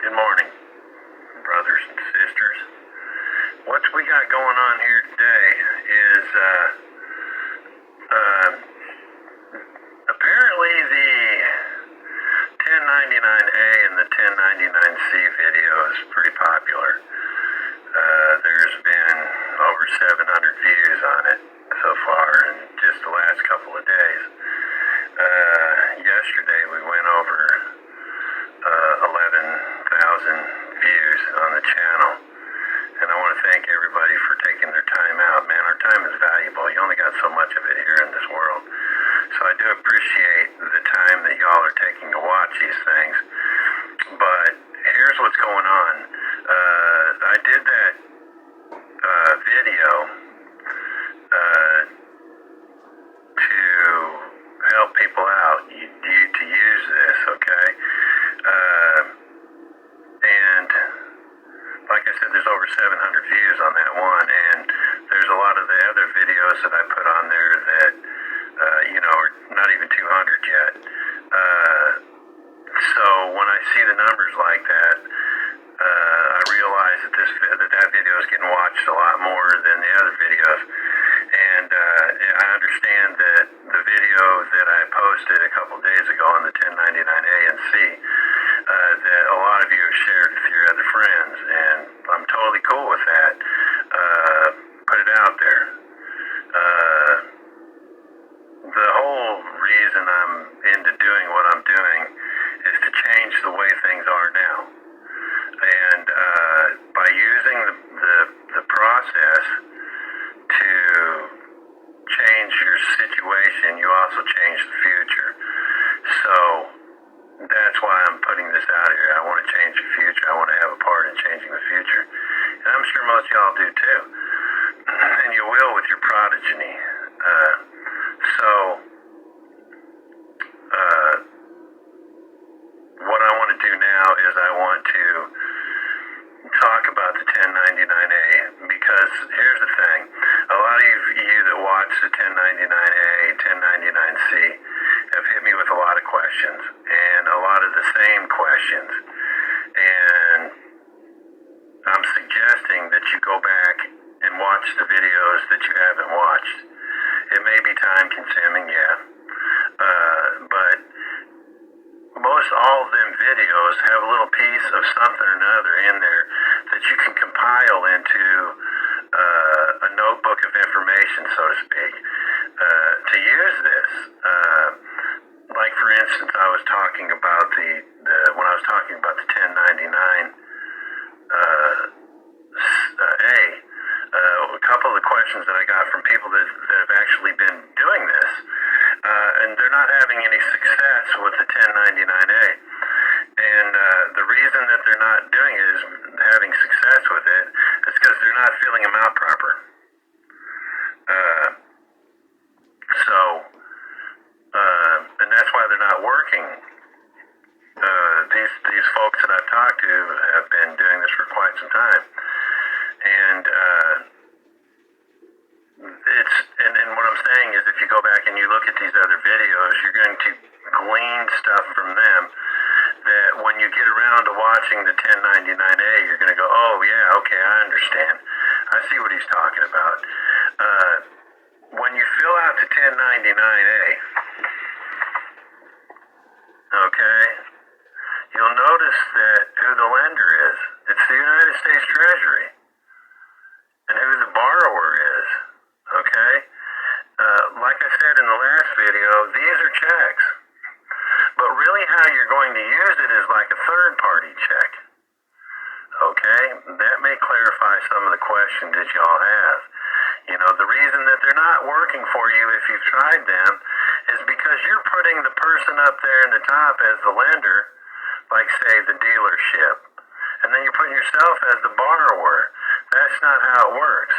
Good morning, brothers and sisters. What we got going on here today is apparently the 1099A and the 1099C video is pretty popular. There's been over 700 views on it so far in just the last couple of days. Yesterday we went over 11,000 views on the channel, and I want to thank everybody for taking their time out. Man, our time is valuable. You only got so much of it here in this world, so I do appreciate the time that y'all are taking to watch these things. But here's what's going on. I did that video to help people out, to use this, okay? And like I said, there's over 700 views on that one, and there's a lot of the other videos that I put on there that, are not even 200 yet. So when I see the numbers like that, I realize that that video is getting watched a lot more than the other videos. And I understand that the video that I posted a couple days ago on the 1099A and C, that a lot of you have shared with your other friends, and I'm totally cool with that. Put it out there. The whole reason I'm into doing what I'm doing is to change the way things are now. And by using the process to change your situation, you also change the future. So that's why I'm putting this out here. I want to change the future. I want to have a part in changing the future. And I'm sure most of y'all do too. And you will with your progeny. What I want to do now is I want to talk about the 1099A, because here's the thing. A lot of you that watch the 1099A, 1099C have hit me with a lot of questions, and a lot of the same questions. And I'm suggesting that you go back and watch the videos that you haven't watched. It may be time consuming, yeah. But most all of them videos have a little piece of something or another in there that you can compile into a notebook of information, so to speak, to use this. Like for instance, I was talking about when I was talking about the 1099 a couple of the questions that I got from people that have actually been doing this, and they're not having any success with the 1099A. And the reason that they're not doing it is having success with it is because they're not filling them out proper. And that's why they're not working. These folks that I've talked to have been doing this for quite some time. And and what I'm saying is, if you go back and you look at these other videos, you're going to glean stuff from them that when you get around to watching the 1099A, you're going to go, oh yeah, okay, I understand. I see what he's talking about. When you fill out the 1099A, okay, you'll notice that who the lender is. It's the United States Treasury. And who the borrower is, okay? Like I said in the last video, these are checks. But really how you're going to use it is like a third-party check, okay? That may clarify some of the questions that y'all have. The reason that they're not working for you if you've tried them is because you're putting the person up there in the top as the lender, like, say, the dealership. And then you're putting yourself as the borrower. That's not how it works.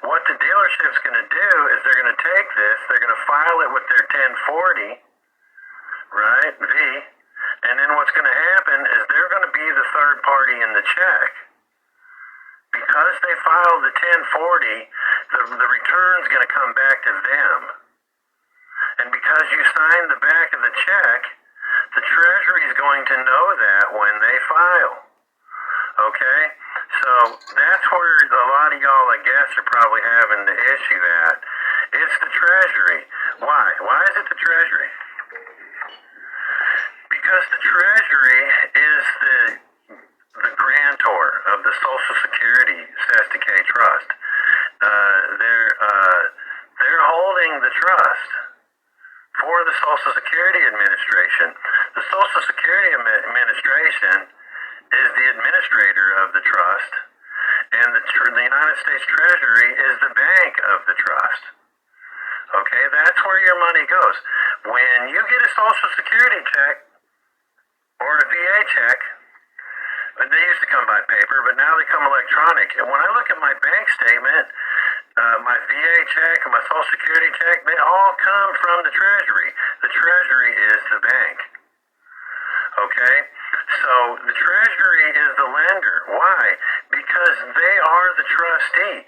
What the dealership's going to do is they're going to take this, they're going to file it with their 1040, right, V, and then what's going to happen is they're going to be the third party in the check. Because they filed the 1040, the return's going to come back to them. And because you signed the back of the check, the Treasury is going to know that when they file. Okay? So that's where a lot of y'all, I guess, are probably having the issue at. It's the Treasury. Why? Why is it the Treasury? Because the Treasury is the grantor of the Social Security Sesta K Trust. They're holding the trust for the Social Security Administration. The Social Security Administration is the administrator of the trust, and the United States Treasury is the bank of the trust. Okay, that's where your money goes. When you get a Social Security check or a VA check, they used to come by paper, but now they come electronic. And when I look at my bank statement, my VA check and my Social Security check, they all come from the Treasury. The Treasury is the bank. Okay? So the Treasury is the lender. Why? Because they are the trustee.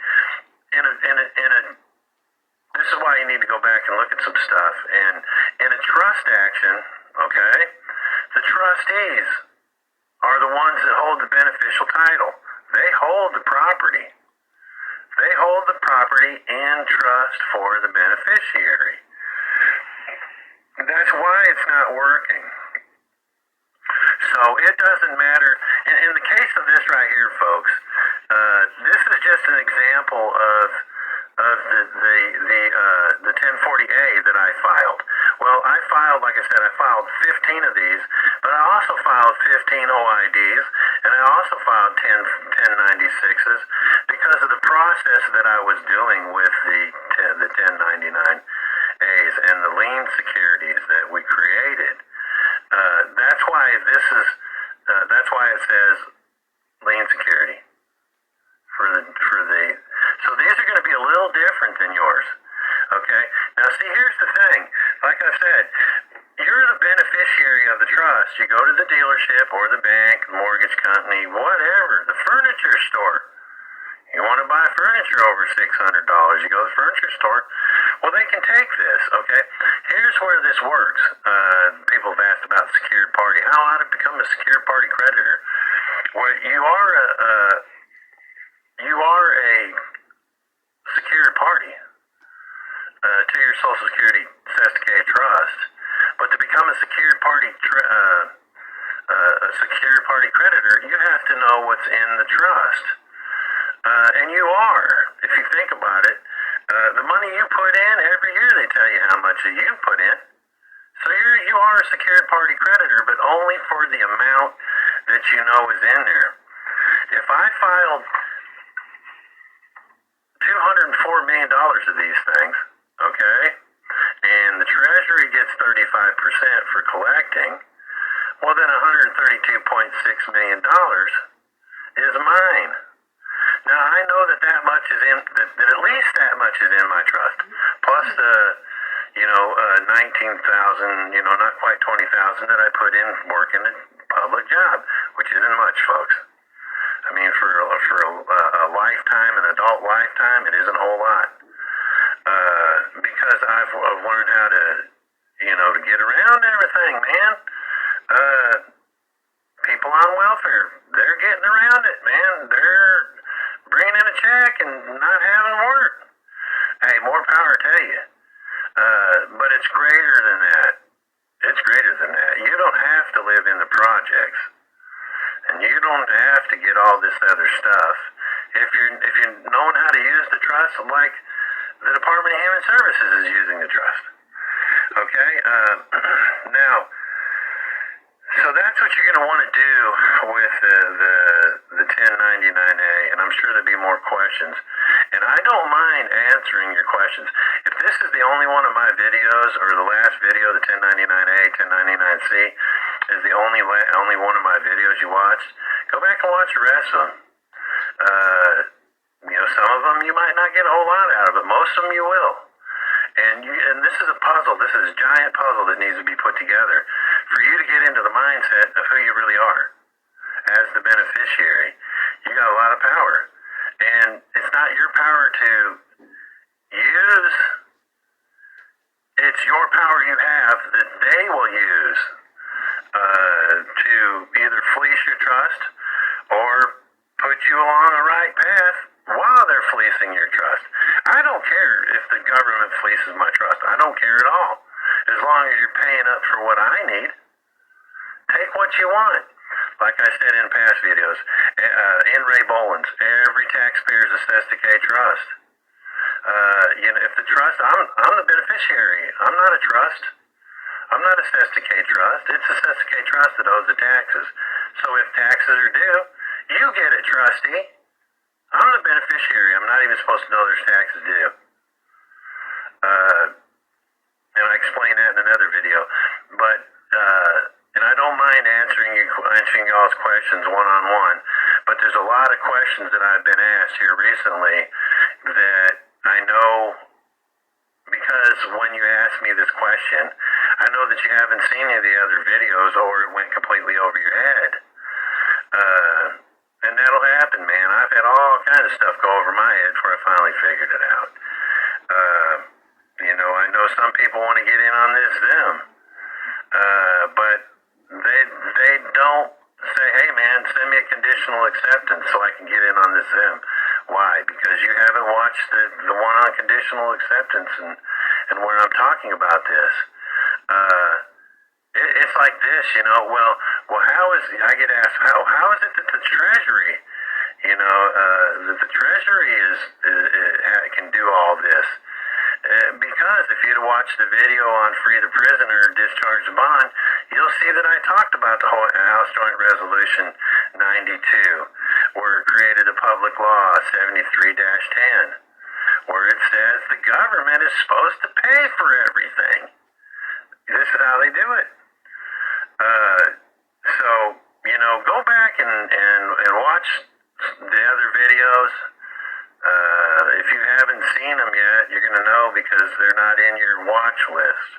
This is why you need to go back and look at some stuff. And in a trust action, okay, the trustees are the ones that hold the beneficial title. They hold the property. They hold the property in trust for the beneficiary. That's why it's not working. So it doesn't matter. In the case of this right here, folks, this is just an example of the 1040A that I filed. Well, like I said, I filed 15 of these, but I also filed 15 OIDs, and I also filed 10 1096s because of the process that I was doing with the 1099As and the lien securities that we created. That's why that's why it says lien security so these are going to be a little different than yours. Okay? Now see, here's the thing. Like I said, you're the beneficiary of the trust. You go to the dealership or the bank, mortgage company, whatever, the furniture store. You want to buy furniture over $600, you go to the furniture store. Well, they can take this, okay? Here's where this works. People have asked about secured party. How to become a secured party creditor? Well, you are a secured party to your Social Security Sesta K Trust, but to become a secured party creditor, you have to know what's in the trust. And you are, if you think about it, the money you put in, every year they tell you how much you put in. So you are a secured party creditor, but only for the amount that you know is in there. If I filed $204 million of these things, okay, and the Treasury gets 35% for collecting, well then $132.6 million is mine. Now I know that much is in, that at least that much is in my trust, plus the 19,000, not quite 20,000 that I put in working a public job, which isn't much, folks. I mean, for a lifetime, an adult lifetime, it isn't a whole lot. Because I've learned how to, to get around everything, man. People on welfare, they're getting around it, man. They're bringing in a check and not having work. Hey, more power to you. But it's greater than that. It's greater than that. You don't have to live in the projects. And you don't have to get all this other stuff. If you're knowing how to use the trust, like the Department of Human Services is using the trust. Okay? Now, so that's what you're going to want to do with the 1099A, and I'm sure there'll be more questions. And I don't mind answering your questions. If this is the only one of my videos, or the last video, the 1099A, 1099C, is the only one of my videos you watched, go back and watch the rest of them. Some of them you might not get a whole lot out of, but most of them you will. And this is a puzzle. This is a giant puzzle that needs to be put together for you to get into the mindset of who you really are as the beneficiary. You got a lot of power, and it's not your power to use. It's your power you have that they will use to either fleece your trust or government fleeces my trust. I don't care at all. As long as you're paying up for what I need, take what you want. Like I said in past videos, in Ray Boland's, every taxpayer is assessed to K Trust. If the trust, I'm the beneficiary. I'm not a trust. I'm not assessed to K Trust. It's assessed to K Trust that owes the taxes. So if taxes are due, you get it, trustee. I'm the beneficiary. I'm not even supposed to know there's taxes due. And I explain that in another video. But and I don't mind answering y'all's questions one-on-one. But there's a lot of questions that I've been asked here recently that I know, because when you ask me this question, I know that you haven't seen any of the other videos or it went completely over your head. And that'll happen, man. I've had all kinds of stuff go over my head before I finally figured it out. I know some people want to get in on this Zoom, but they don't say, hey, man, send me a conditional acceptance so I can get in on this Zoom. Why? Because you haven't watched the one on conditional acceptance and where I'm talking about this. It's like this, well, how is, I get asked, how is it that the Treasury, that the Treasury can do all this? Because if you'd watched the video on Free the Prisoner, Discharge the Bond, you'll see that I talked about the whole House Joint Resolution 92, where it created a public law 73-10, where it says the government is supposed to pay for everything. This is how they do it. So, go back and watch the other videos. If you haven't seen them yet, you're going to know because they're not in your watch list.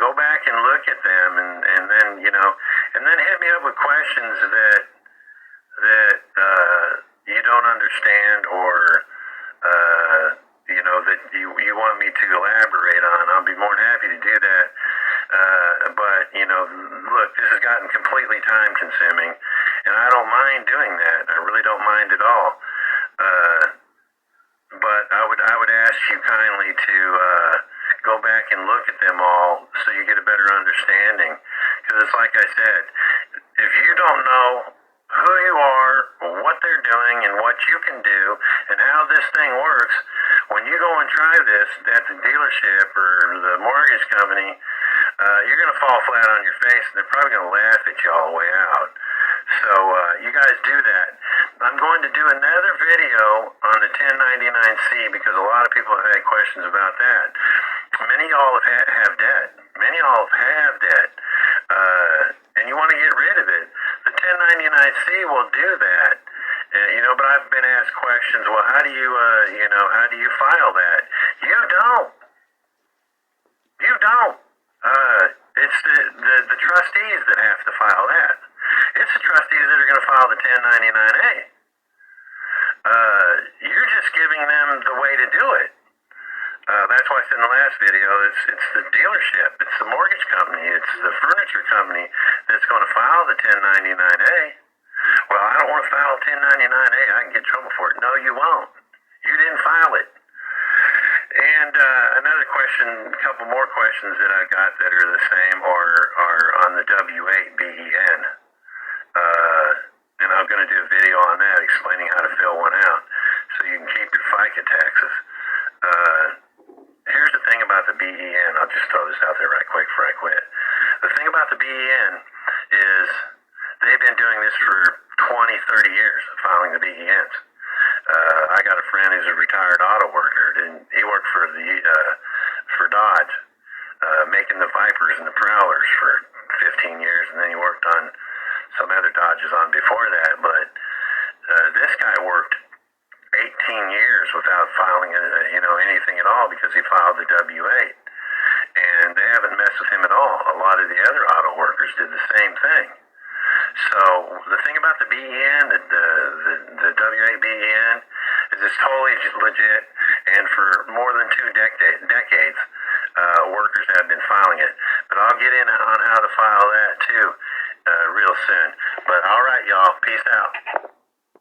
Go back and look at them and then, and then hit me up with questions that you don't understand or, that you want me to elaborate on. I'll be more than happy to do that. But, look, this has gotten completely time consuming and I don't mind doing that. I really don't mind at all. But I would ask you kindly to go back and look at them all so you get a better understanding. Because it's like I said, if you don't know who you are, what they're doing, and what you can do, and how this thing works, when you go and try this at the dealership or the mortgage company, you're going to fall flat on your face, and they're probably going to laugh at you all the way out. So you guys do that. I'm going to do another video on the 1099-C because a lot of people have had questions about that. Many of y'all have debt. Many of y'all have debt. And you want to get rid of it. The 1099-C will do that. But I've been asked questions, well, how do you file that? You don't. You don't. It's the trustees that have to file that. It's the trustees that are going to file the 1099-A. You're just giving them the way to do it. That's why I said in the last video, it's the dealership, it's the mortgage company, it's the furniture company that's going to file the 1099-A. Well, I don't want to file 1099-A. I can get in trouble for it. No, you won't. You didn't file it. And another question, a couple more questions that I got that are the same are on the W-8-BEN. And I'm going to do a video on that explaining how to fill one out so you can keep your FICA taxes. Here's the thing about the BEN. I'll just throw this out there right quick before I quit. The thing about the BEN is they've been doing this for 20, 30 years, filing the BENs. I got a friend who's a retired auto worker, and he worked for Dodge, making the Vipers and the Prowlers for 15 years, and then he worked on some other Dodges on before that. But this guy worked 18 years without filing anything at all because he filed the W-8, and they haven't messed with him at all. A lot of the other auto workers did the same thing. So the thing about the BEN, the W-8-BEN, is it's totally legit, and for more than 2 decades, workers have been filing it. But I'll get in on how to file that too real soon. But all right, y'all, peace out.